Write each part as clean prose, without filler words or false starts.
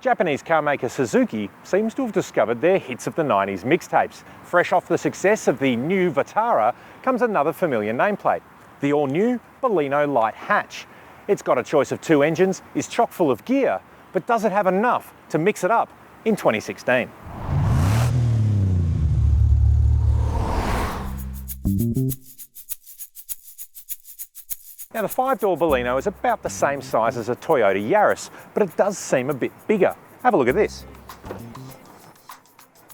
Japanese car maker Suzuki seems to have discovered their hits of the 90s mixtapes. Fresh off the success of the new Vitara comes another familiar nameplate, the all-new Baleno Light Hatch. It's got a choice of two engines, is chock full of gear, but does it have enough to mix it up in 2016? Now, the 5-door Baleno is about the same size as a Toyota Yaris, but it does seem a bit bigger. Have a look at this.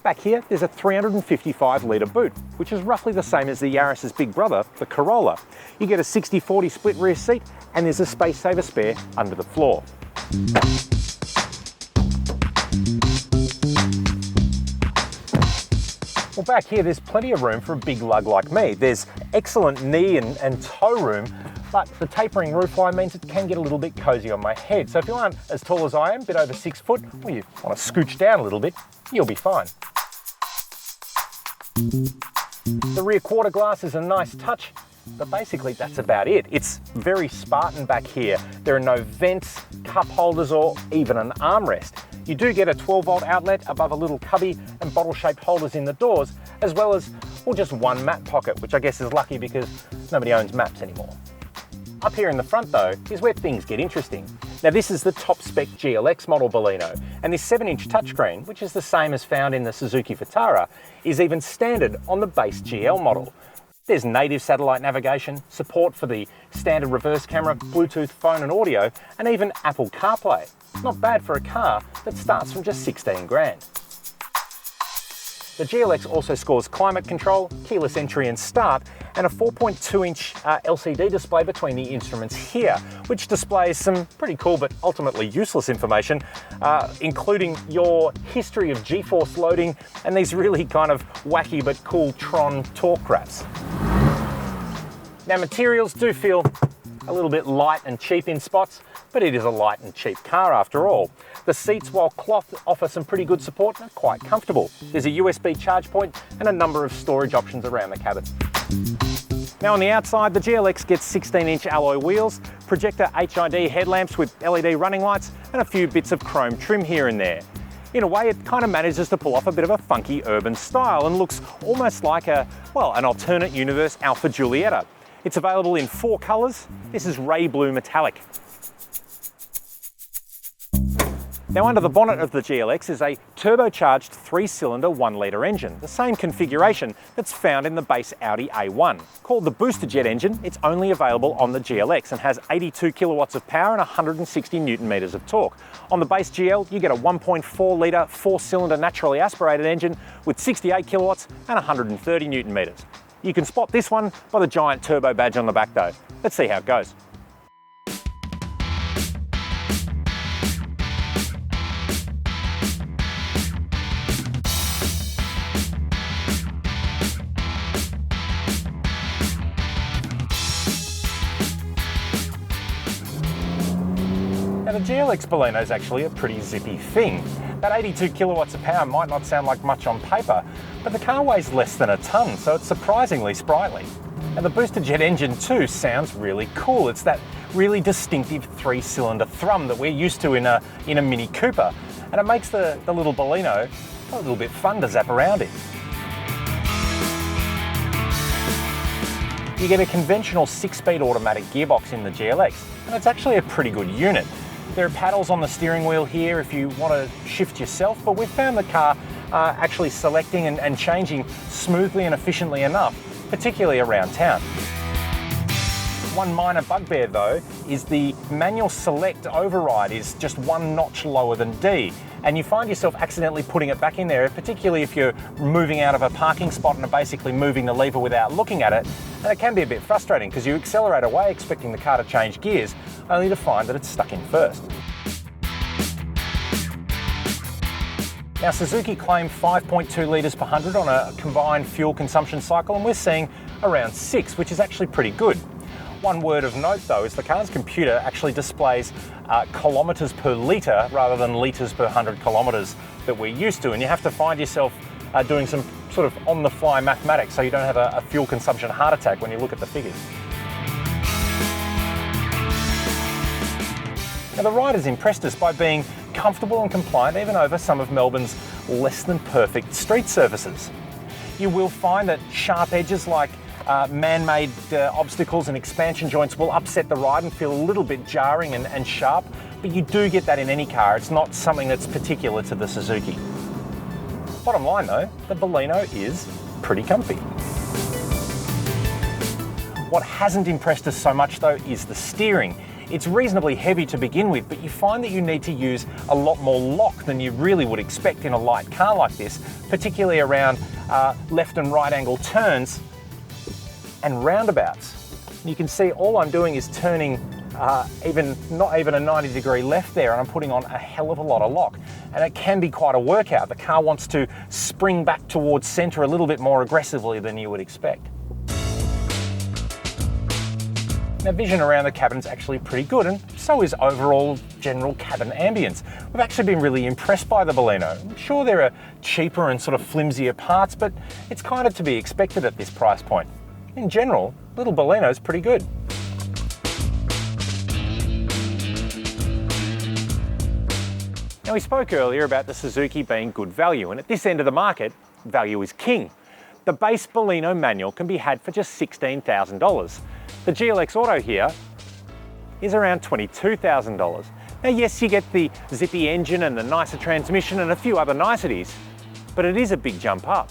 Back here, there's a 355-litre boot, which is roughly the same as the Yaris's big brother, the Corolla. You get a 60-40 split rear seat, and there's a space saver spare under the floor. Well, back here, there's plenty of room for a big lug like me. There's excellent knee and toe room, but the tapering roofline means it can get a little bit cozy on my head. So if you aren't as tall as I am, a bit over 6 foot, or you want to scooch down a little bit, you'll be fine. The rear quarter glass is a nice touch, but basically that's about it. It's very Spartan back here. There are no vents, cup holders, or even an armrest. You do get a 12-volt outlet above a little cubby and bottle-shaped holders in the doors, as well as, well, just one map pocket, which I guess is lucky because nobody owns maps anymore. Up here in the front though, is where things get interesting. Now this is the top spec GLX model Baleno, and this 7-inch touchscreen, which is the same as found in the Suzuki Vitara, is even standard on the base GL model. There's native satellite navigation, support for the standard reverse camera, Bluetooth, phone and audio, and even Apple CarPlay. Not bad for a car that starts from just 16 grand. The GLX also scores climate control, keyless entry and start, and a 4.2-inch LCD display between the instruments here, which displays some pretty cool but ultimately useless information, including your history of G-force loading and these really kind of wacky but cool Tron torque graphs. Now, materials do feel a little bit light and cheap in spots, but it is a light and cheap car after all. The seats, while cloth, offer some pretty good support and are quite comfortable. There's a USB charge point and a number of storage options around the cabin. Now on the outside, the GLX gets 16-inch alloy wheels, projector HID headlamps with LED running lights, and a few bits of chrome trim here and there. In a way, it kind of manages to pull off a bit of a funky urban style and looks almost like an alternate universe Alfa Giulietta. It's available in 4 colours. This is Ray Blue Metallic. Now under the bonnet of the GLX is a turbocharged 3-cylinder 1-litre engine, the same configuration that's found in the base Audi A1. Called the Booster Jet engine, it's only available on the GLX and has 82 kilowatts of power and 160 newton meters of torque. On the base GL, you get a 1.4-litre 4-cylinder naturally aspirated engine with 68 kilowatts and 130 newton meters. You can spot this one by the giant turbo badge on the back though. Let's see how it goes. Now the GLX Baleno is actually a pretty zippy thing. That 82 kilowatts of power might not sound like much on paper, but the car weighs less than a tonne, so it's surprisingly sprightly. And the Booster Jet engine too sounds really cool. It's that really distinctive 3-cylinder thrum that we're used to in a Mini Cooper, and it makes the little Baleno a little bit fun to zap around in. You get a conventional 6-speed automatic gearbox in the GLX, and it's actually a pretty good unit. There are paddles on the steering wheel here if you want to shift yourself, but we've found the car actually selecting and changing smoothly and efficiently enough, particularly around town. One minor bugbear though is the manual select override is just 1 notch lower than D, and you find yourself accidentally putting it back in there, particularly if you're moving out of a parking spot and are basically moving the lever without looking at it. And it can be a bit frustrating because you accelerate away expecting the car to change gears, only to find that it's stuck in first. Now Suzuki claimed 5.2 litres per 100 on a combined fuel consumption cycle, and we're seeing around 6, which is actually pretty good. One word of note though is the car's computer actually displays kilometres per litre rather than litres per 100 kilometres that we're used to, and you have to find yourself doing some sort of on-the-fly mathematics so you don't have a fuel consumption heart attack when you look at the figures. Now the riders impressed us by being comfortable and compliant even over some of Melbourne's less than perfect street surfaces. You will find that sharp edges like man-made obstacles and expansion joints will upset the ride and feel a little bit jarring and sharp, but you do get that in any car. It's not something that's particular to the Suzuki. Bottom line though, the Baleno is pretty comfy. What hasn't impressed us so much though is the steering. It's reasonably heavy to begin with, but you find that you need to use a lot more lock than you really would expect in a light car like this, particularly around left and right angle turns and roundabouts. You can see all I'm doing is turning not even a 90-degree left there, and I'm putting on a hell of a lot of lock. And it can be quite a workout. The car wants to spring back towards center a little bit more aggressively than you would expect. Now, vision around the cabin is actually pretty good, and so is overall general cabin ambience. We've actually been really impressed by the Baleno. I'm sure there are cheaper and sort of flimsier parts, but it's kind of to be expected at this price point. In general, little Baleno's pretty good. Now, we spoke earlier about the Suzuki being good value, and at this end of the market, value is king. The base Baleno manual can be had for just $16,000. The GLX Auto here is around $22,000. Now yes, you get the zippy engine and the nicer transmission and a few other niceties, but it is a big jump up.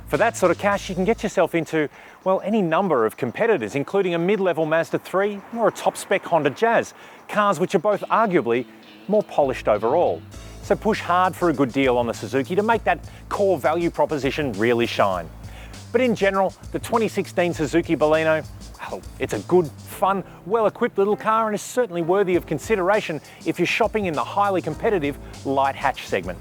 For that sort of cash, you can get yourself into, well, any number of competitors, including a mid-level Mazda 3 or a top-spec Honda Jazz, cars which are both arguably more polished overall. So push hard for a good deal on the Suzuki to make that core value proposition really shine. But in general, the 2016 Suzuki Baleno, well, it's a good, fun, well-equipped little car and is certainly worthy of consideration if you're shopping in the highly competitive light hatch segment.